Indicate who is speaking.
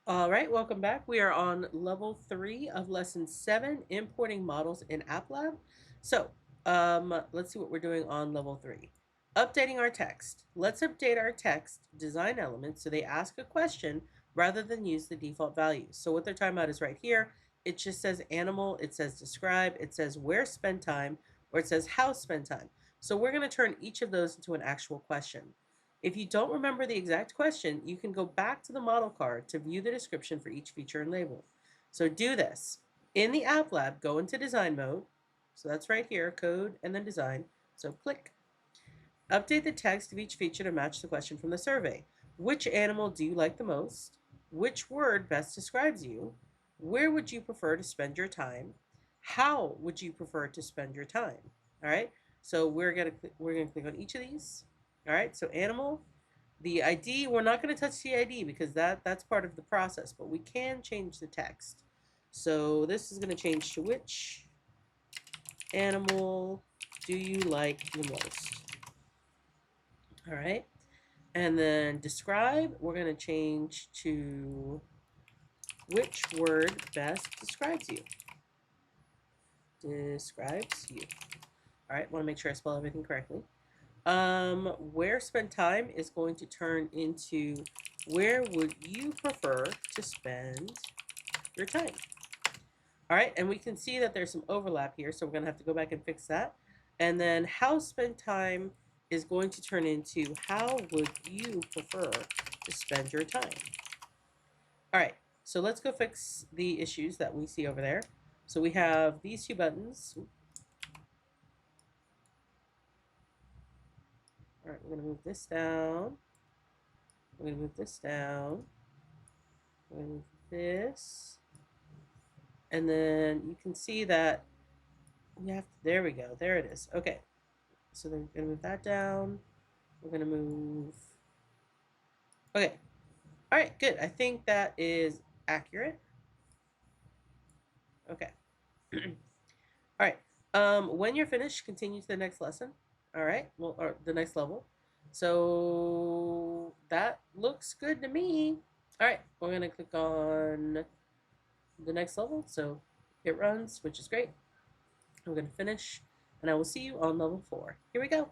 Speaker 1: All right, welcome back. We are on level 3 of lesson 7, importing models in AppLab. So, let's see what we're doing on level 3. Updating our text. Let's update our text design elements so they ask a question rather than use the default values. So what they're talking about is right here. It just says animal, it says describe, it says where spend time, or it says how spend time. So we're going to turn each of those into an actual question. If you don't remember the exact question, you can go back to the model card to view the description for each feature and label. So do this. In the App Lab, go into design mode. So that's right here, code and then design. So click. Update the text of each feature to match the question from the survey. Which animal do you like the most? Which word best describes you? Where would you prefer to spend your time? How would you prefer to spend your time? All right. So we're gonna click on each of these. All right. So animal, the ID, we're not going to touch the ID because that's part of the process, but we can change the text. So this is going to change to which animal do you like the most? All right. And then describe, we're going to change to which word best describes you? Describes you. All right. Want to make sure I spell everything correctly. Where spend time is going to turn into where would you prefer to spend your time? All right, and we can see that there's some overlap here, so we're going to have to go back and fix that. And then how spend time is going to turn into how would you prefer to spend your time? All right, so let's go fix the issues that we see over there. So we have these two buttons. All right, we're going to move this down. We're going to move this down. We're going to move this. And then you can see that we have to, there we go. There it is. Okay. So then we're going to move that down. We're going to move. Okay. All right, good. I think that is accurate. Okay. All right. When you're finished, continue to the next lesson. All right. Well, or the next level. So that looks good to me. All right. We're going to click on the next level. So it runs, which is great. I'm going to finish, and I will see you on level 4. Here we go.